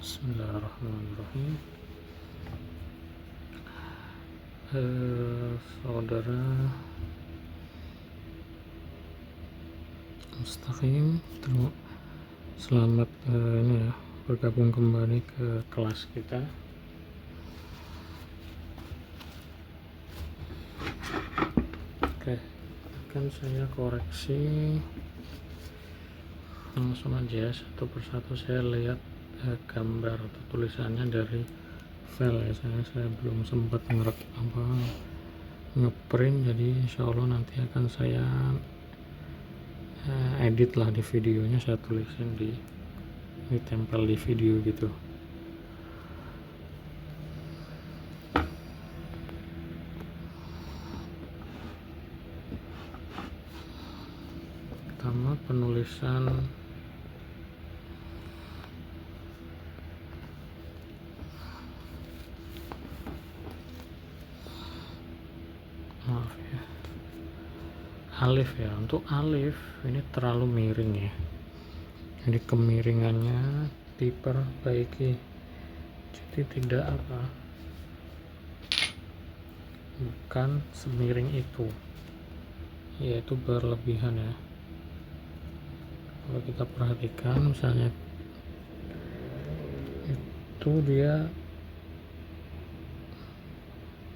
Bismillahirrahmanirrahim. Saudara Mustaqim, selamat ini ya, bergabung kembali ke kelas kita. Oke, akan saya koreksi langsung aja satu persatu. Saya lihat gambar atau tulisannya dari file ya, saya belum sempat ngeprint, jadi insya Allah nanti akan saya edit lah di videonya, saya tulisin ditempel di video gitu. Pertama, penulisan alif ya. Untuk alif ini terlalu miring ya, jadi kemiringannya diperbaiki, jadi tidak bukan semiring itu, yaitu berlebihan ya. Kalau kita perhatikan misalnya itu dia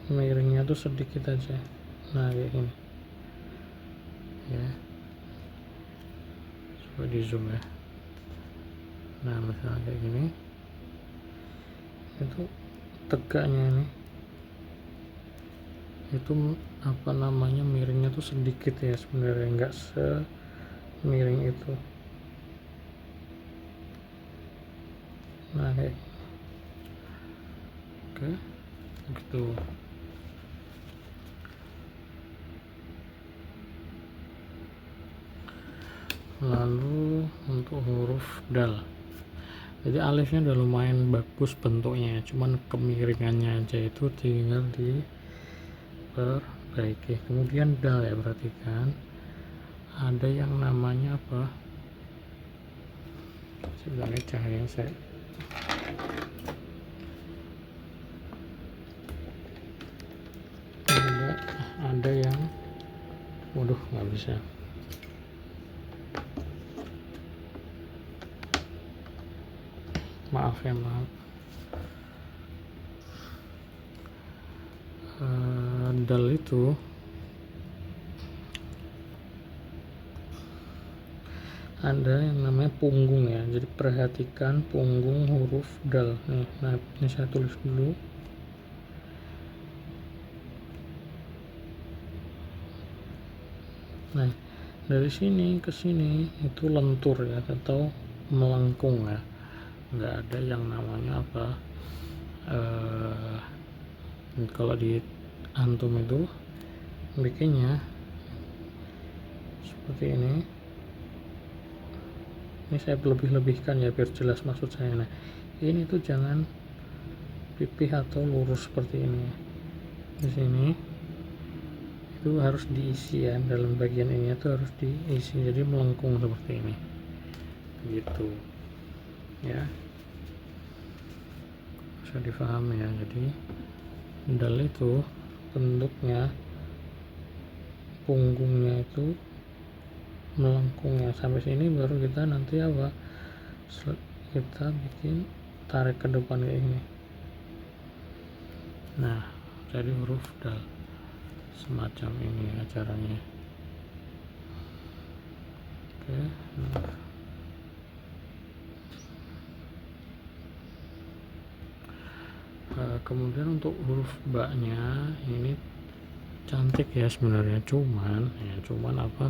miringnya tuh sedikit aja, nah kayak gini ya, coba di zoom ya. Nah misalnya kayak gini, itu tegaknya ini itu miringnya tuh sedikit ya, sebenarnya enggak semiring itu. Nah kayak oke gitu. Lalu untuk huruf dal, jadi alifnya udah lumayan bagus bentuknya, cuman kemiringannya aja itu tinggal diperbaiki. Kemudian dal ya, perhatikan ada yang namanya apa, sebenarnya cahaya saya ada yang waduh nggak bisa. Maaf ya, dal itu ada yang namanya punggung ya, jadi perhatikan punggung huruf dal nih. Nah ini saya tulis dulu. Nah dari sini ke sini itu lentur ya, atau melengkung ya, nggak ada yang namanya kalau di antum itu bikinnya seperti ini saya lebih-lebihkan ya biar jelas maksud saya. Nah ini tuh jangan pipih atau lurus seperti ini, di sini itu harus diisi ya, dalam bagian ini itu harus diisi, jadi melengkung seperti ini gitu ya, bisa difahami ya. Jadi dal itu bentuknya punggungnya itu melengkung ya, sampai sini baru kita nanti kita bikin tarik ke depan kayak ini. Nah jadi huruf dal semacam ini ya caranya. Oke, kemudian untuk huruf ba-nya ini cantik ya sebenarnya, cuman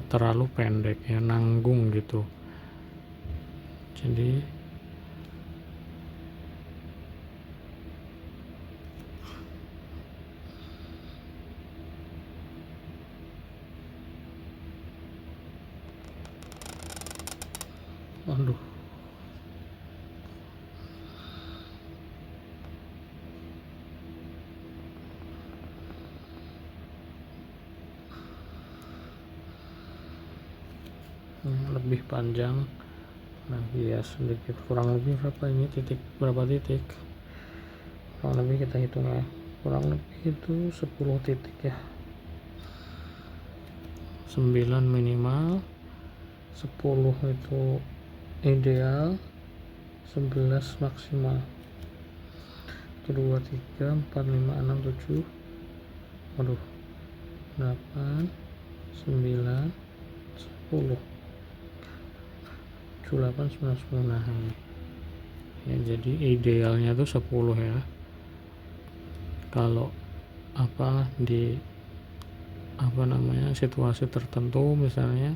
terlalu pendek ya, nanggung gitu. Jadi waduh, lebih panjang Nah bias sedikit, kurang lebih berapa ini titik, berapa titik, kurang lebih kita hitung ya, kurang lebih itu 10 titik ya, 9 minimal, 10 itu ideal, 11 maksimal. 1 2 3 4 5 6 7 waduh 8 9 10 7 8 9 10. Nah ini ya, jadi idealnya tuh 10 ya. Kalau di situasi tertentu misalnya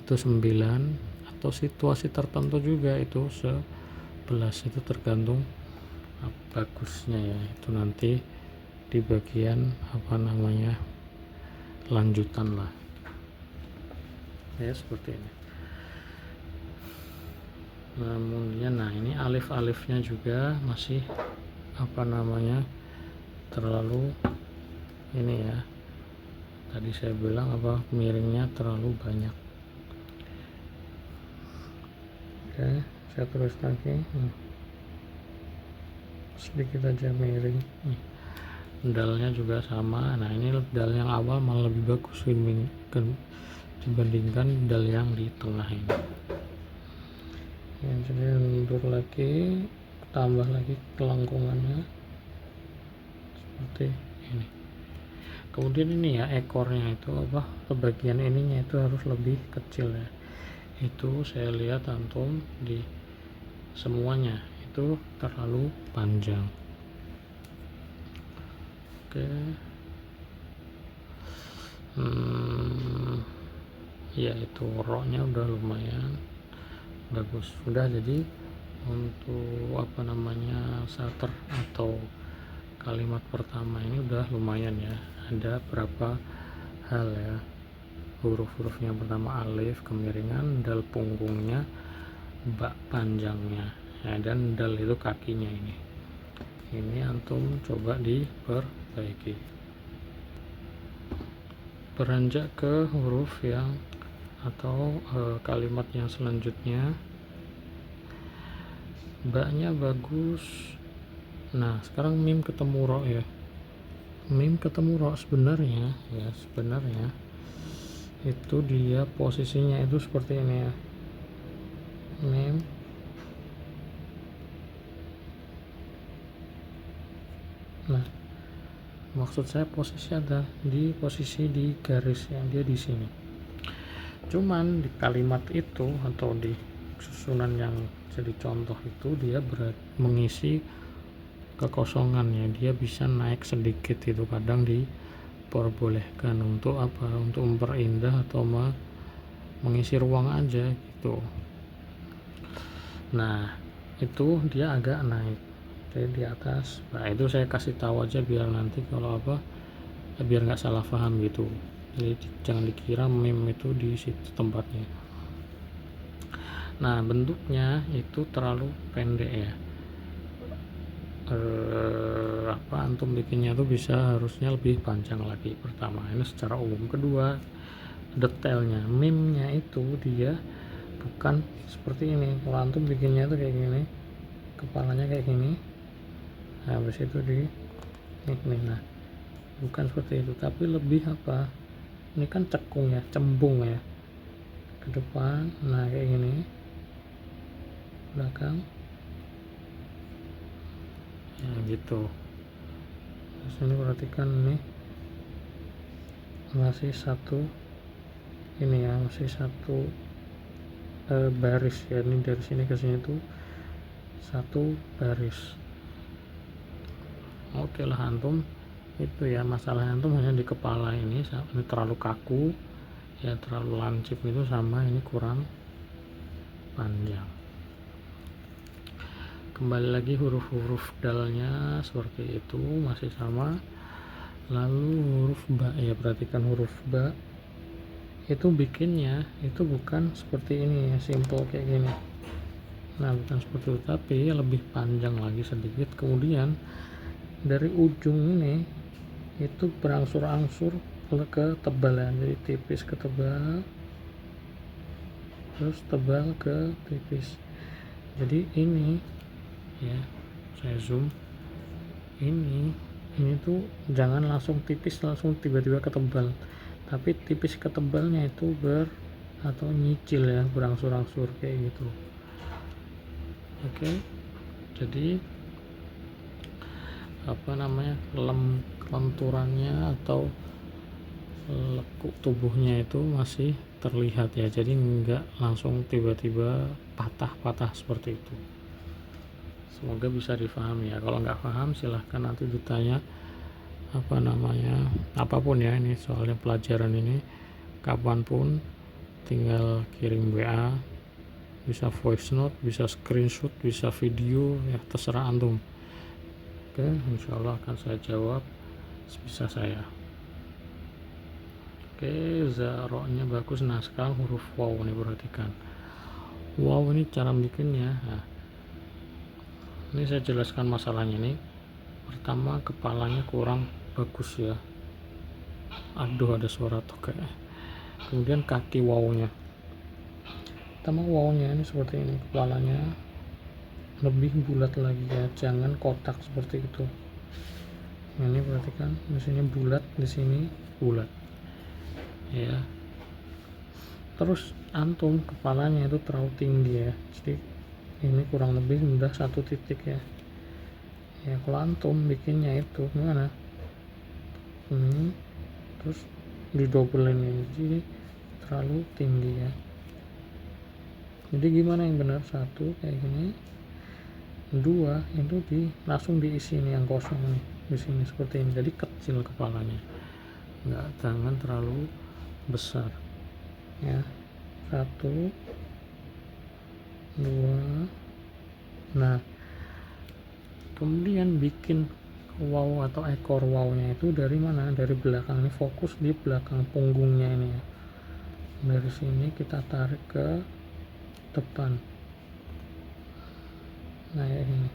itu 9, atau situasi tertentu juga itu 11, itu tergantung bagusnya ya, itu nanti di bagian lanjutan lah ya, seperti ini. Nah ini alif-alifnya juga masih terlalu ini ya, tadi saya bilang miringnya terlalu banyak. Oke, saya terus lagi sedikit aja miring. Dalnya juga sama. Nah ini dal yang awal malah lebih bagus dibandingkan dal yang di tengah ini ya, jadi mundur lagi, tambah lagi kelengkungannya seperti ini. Kemudian ini ya, ekornya itu bagian ininya itu harus lebih kecil ya, itu saya lihat antum di semuanya itu terlalu panjang. Oke, ya itu roknya udah lumayan bagus, udah. Jadi untuk starter atau kalimat pertama ini udah lumayan ya, ada berapa hal ya, huruf-hurufnya pertama alif kemiringan, dal punggungnya, ba panjangnya ya, dan dal itu kakinya ini antum coba diperbaiki. Beranjak ke huruf yang atau kalimat yang selanjutnya, ba-nya bagus. Nah sekarang mim ketemu ro ya, mim ketemu ro sebenarnya itu dia posisinya itu seperti ini ya, mim nah maksud saya posisi ada di posisi di garis yang dia di sini, cuman di kalimat itu atau di susunan yang jadi contoh itu dia mengisi kekosongannya, dia bisa naik sedikit, itu kadang diperbolehkan untuk untuk memperindah atau mengisi ruang aja gitu. Nah itu dia agak naik jadi di atas. Nah itu saya kasih tahu aja biar nanti kalau biar nggak salah paham gitu, jadi jangan dikira mim itu di situ tempatnya. Nah bentuknya itu terlalu pendek ya, antum bikinnya tuh harusnya lebih panjang lagi. Pertama ini secara umum. Kedua, detailnya mimnya itu dia bukan seperti ini. Kalau antum bikinnya tuh kayak gini, kepalanya kayak gini, habis itu di ini, nah bukan seperti itu, tapi lebih ini kan cekung ya, cembung ya ke depan, nah kayak gini, belakang ya gitu. Terus ini perhatikan, ini masih satu ini ya, masih satu baris ya, ini dari sini ke sini tuh satu baris. Oke lah antum itu ya, masalah antum hanya di kepala ini terlalu kaku ya, terlalu lancip itu, sama ini kurang panjang. Kembali lagi huruf-huruf dalnya seperti itu masih sama. Lalu huruf ba ya, perhatikan huruf ba itu bikinnya itu bukan seperti ini ya, simple kayak gini. Nah bukan seperti itu, tapi lebih panjang lagi sedikit. Kemudian dari ujung ini itu berangsur-angsur ke tebalan, jadi tipis ke tebal, terus tebal ke tipis. Jadi ini ya, saya zoom, ini tuh jangan langsung tipis langsung tiba-tiba ke tebal, tapi tipis ke tebalnya itu atau nyicil ya, berangsur-angsur kayak gitu. Oke, jadi kelenturannya atau lekuk tubuhnya itu masih terlihat ya, jadi nggak langsung tiba-tiba patah-patah seperti itu. Semoga bisa difahami ya. Kalau nggak paham silahkan nanti ditanya apapun ya, ini soalnya pelajaran ini kapanpun tinggal kirim WA, bisa voice note, bisa screenshot, bisa video ya, terserah antum. Oke, insya Allah akan saya jawab sebisa saya. Oke, zaroknya bagus. Nah sekarang huruf waw nih, perhatikan waw ini cara bikinnya. Nah, ini saya jelaskan masalahnya nih. Pertama, kepalanya kurang bagus ya, aduh ada suara tokek. Kemudian kaki wawnya, pertama wawnya ini seperti ini, kepalanya lebih bulat lagi ya, jangan kotak seperti itu. Ini perhatikan, di sini bulat, di sini bulat ya. Terus antum kepalanya itu terlalu tinggi ya, jadi ini kurang lebih udah 1 titik ya. Ya kalau antum bikinnya itu gimana, ini terus didobelin ini, jadi terlalu tinggi ya. Jadi gimana yang benar, 1 kayak gini, 2 itu langsung diisi nih yang kosong nih di sini seperti ini, jadi kecil kepalanya, jangan terlalu besar ya. 1, 2. Nah kemudian bikin wow atau ekor wownya itu dari mana, dari belakang. Ini fokus di belakang punggungnya ini ya, dari sini kita tarik ke depan. Nah ya ini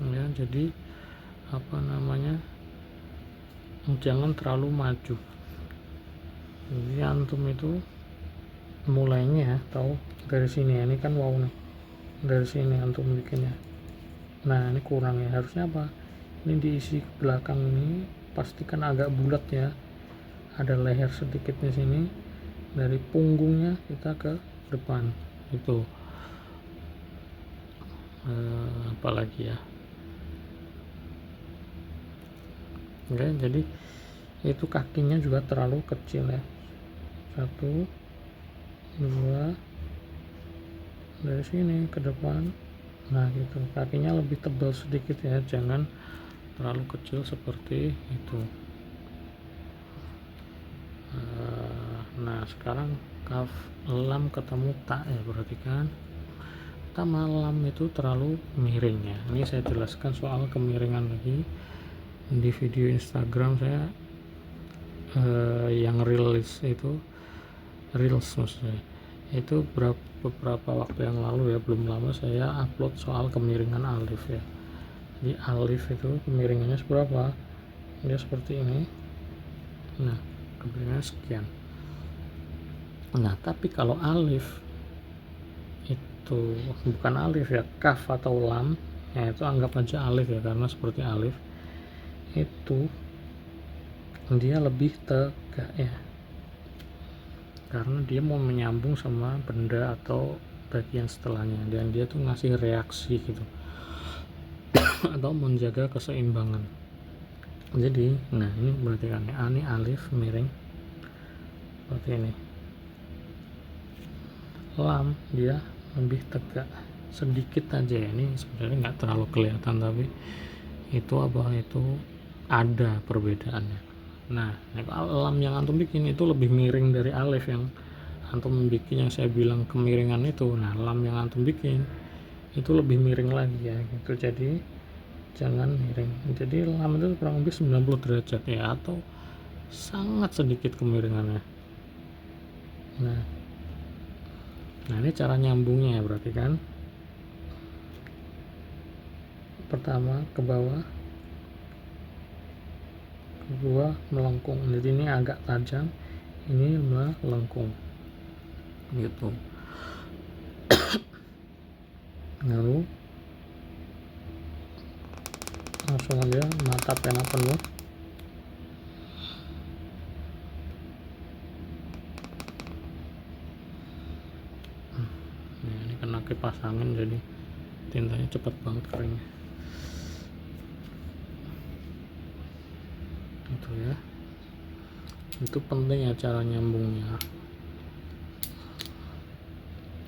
ya, jadi jangan terlalu maju. Jadi antum itu mulainya tahu dari sini ya, ini kan wow nih, dari sini antum bikinnya. Nah ini kurang ya, harusnya apa, ini diisi ke belakang ini, pastikan agak bulat ya, ada leher sedikit di sini, dari punggungnya kita ke depan itu. Apalagi ya, oke, jadi itu kakinya juga terlalu kecil ya. 1, 2, dari sini ke depan. Nah gitu, kakinya lebih tebal sedikit ya, jangan terlalu kecil seperti itu. Nah sekarang kaf, lam ketemu tak ya, perhatikan. Pertama, lam itu terlalu miring ya, ini saya jelaskan soal kemiringan lagi di video Instagram saya yang reels maksudnya, itu beberapa waktu yang lalu ya, belum lama saya upload soal kemiringan alif ya. Di alif itu kemiringannya seberapa, dia seperti ini. Nah kemiringannya sekian. Nah tapi kalau alif itu bukan alif ya, kaf atau lam ya, itu anggap aja alif ya, karena seperti alif itu dia lebih tegak ya, karena dia mau menyambung sama benda atau bagian setelahnya, dan dia tuh ngasih reaksi gitu atau menjaga keseimbangan. Jadi nah ini berarti kan ya, ini alif miring seperti ini. Lam dia lebih tegak sedikit aja ya, ini sebenarnya nggak terlalu kelihatan, tapi itu ada perbedaannya. Nah lam yang antum bikin itu lebih miring dari alif yang antum bikin, yang saya bilang kemiringan itu. Nah lam yang antum bikin itu lebih miring lagi ya gitu, jadi jangan miring. Jadi lam itu kurang lebih 90 derajat ya, atau sangat sedikit kemiringannya. Nah ini cara nyambungnya ya, berarti kan pertama ke bawah, kedua melengkung, jadi ini agak tajam, ini melengkung gitu. Lalu langsung aja mata pena penuh. Nah, ini kena kipas angin jadi tintanya cepat banget kering. Itu ya, itu penting ya cara nyambungnya.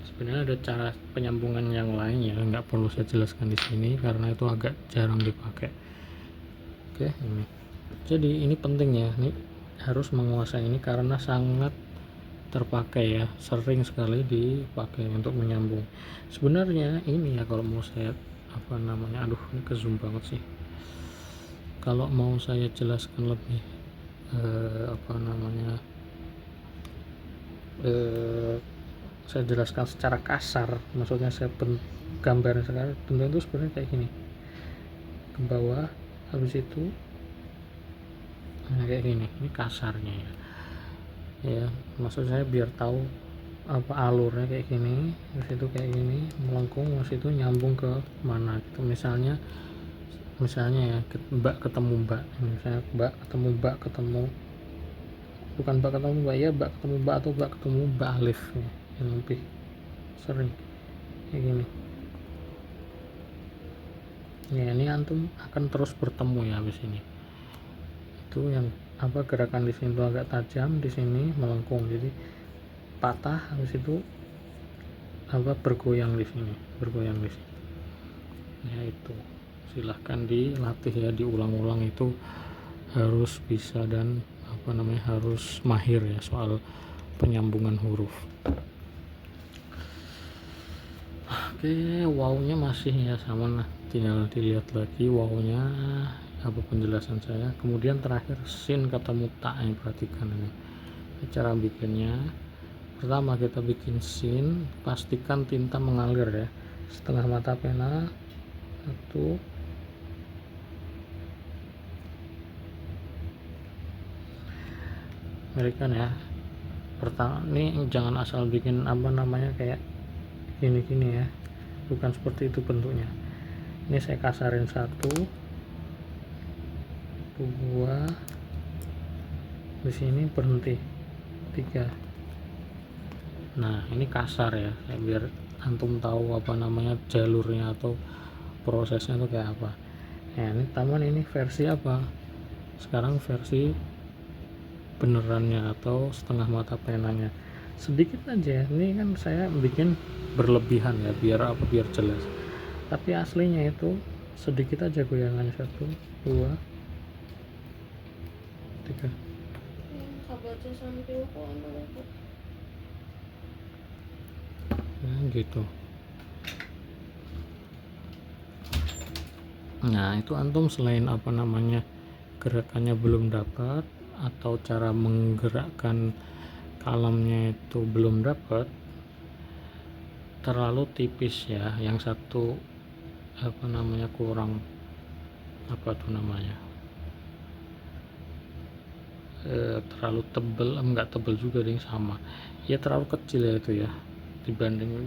Sebenarnya ada cara penyambungan yang lain ya, nggak perlu saya jelaskan di sini karena itu agak jarang dipakai. Oke, ini. Jadi ini penting ya, ini harus menguasai ini karena sangat terpakai ya, sering sekali dipakai untuk menyambung. Sebenarnya ini ya kalau mau saya aduh ini ke zoom banget sih. Kalau mau saya jelaskan lebih saya jelaskan secara kasar, maksudnya saya gambarnya sekarang bentuk itu sebenarnya kayak gini, ke bawah, habis itu kayak gini. Ini kasarnya ya, maksud saya biar tahu apa alurnya kayak gini, habis itu kayak gini melengkung, habis itu nyambung ke mana gitu. Misalnya ya mbak ketemu mbak, misalnya mbak ketemu bukan mbak ketemu mbak ya, mbak ketemu mbak atau mbak ketemu mbak alif ya, yang lebih sering kayak gini ya. Ini antum akan terus bertemu ya habis ini. Itu yang gerakan di sini tuh agak tajam, di sini melengkung, jadi patah, habis itu bergoyang di sini ya. Itu silahkan dilatih ya, diulang-ulang, itu harus bisa dan harus mahir ya soal penyambungan huruf. Oke, wownya masih ya sama, nah tinggal dilihat lagi wownya apa penjelasan saya. Kemudian terakhir sin ketemu tak, yang perhatikan ini cara bikinnya. Pertama kita bikin sin, pastikan tinta mengalir ya, setengah mata pena, satu, berikan ya. Pertama ini jangan asal bikin kayak gini ya, bukan seperti itu bentuknya. Ini saya kasarin, 1, 2, di sini berhenti, 3. Nah ini kasar ya, biar antum tahu jalurnya atau prosesnya itu kayak apa. Nah ini taman, ini versi apa sekarang, versi benerannya atau setengah mata penanya. Sedikit aja, ini kan saya bikin berlebihan ya, biar jelas, tapi aslinya itu sedikit aja goyangannya. 1, 2, 3. Nah gitu. Nah itu antum selain gerakannya belum dapat atau cara menggerakkan kalamnya itu belum dapat, terlalu tipis ya, yang satu kurang terlalu tebel, enggak tebel juga ding, sama ya, terlalu kecil ya itu ya,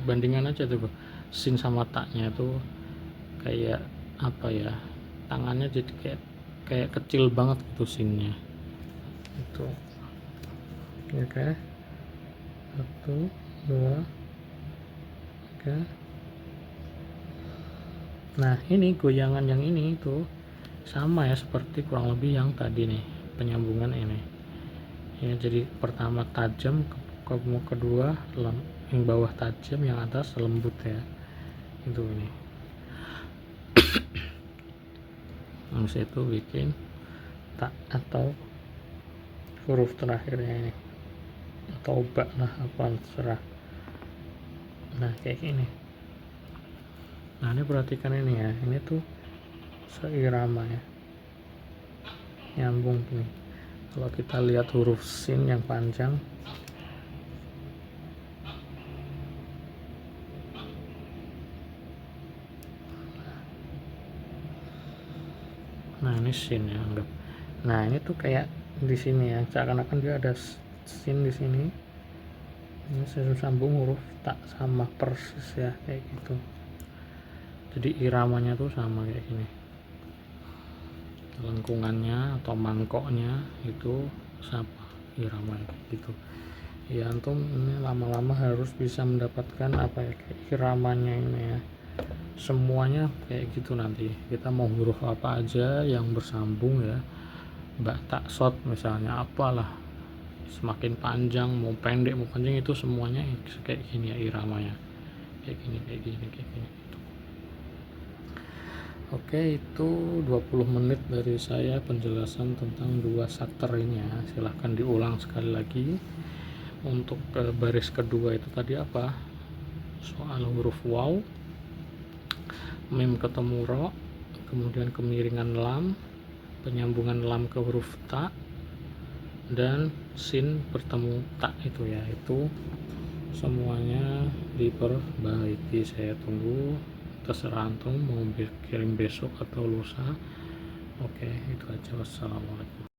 bandingan aja tuh sin sama taknya itu kayak tangannya jadi kayak kecil banget gitu sinnya itu. Oke, 1, 2, 3. Nah ini goyangan yang ini itu sama ya, seperti kurang lebih yang tadi nih, penyambungan ini ya. Jadi pertama tajam, kedua yang bawah tajam, yang atas lembut ya, itu ini. Habis itu bikin tak atau huruf terakhirnya ini, atau bak lah, serah. Nah kayak gini. Nah ini perhatikan ini ya, ini tuh seirama ya, nyambung gini. Kalau kita lihat huruf sin yang panjang, nah ini sin ya, anggap. Nah ini tuh kayak di sini ya, seakan-akan dia ada sin di sini. Ini saya sambung huruf ta sama persis ya, kayak gitu. Jadi iramanya tuh sama kayak gini. Lengkungannya atau mangkoknya itu sama iramanya kayak gitu. Ya antum ini lama-lama harus bisa mendapatkan apa ya, kayak iramanya ini ya. Semuanya kayak gitu nanti. Kita mau huruf apa aja yang bersambung ya. Mbak taksot misalnya, apalah, semakin panjang mau pendek mau panjang itu semuanya kayak gini ya iramanya. Kayak gini kayak gini kayak gini. Oke, itu 20 menit dari saya penjelasan tentang dua sakter ini ya. Silahkan diulang sekali lagi. Untuk baris kedua itu tadi apa? Soal huruf waw, mim ketemu ro, kemudian kemiringan lam, penyambungan lam ke huruf ta, dan sin bertemu ta itu ya. Itu semuanya diperbaiki. Saya tunggu, terserah antum mau kirim besok atau lusa. Oke, itu aja. Wassalamualaikum.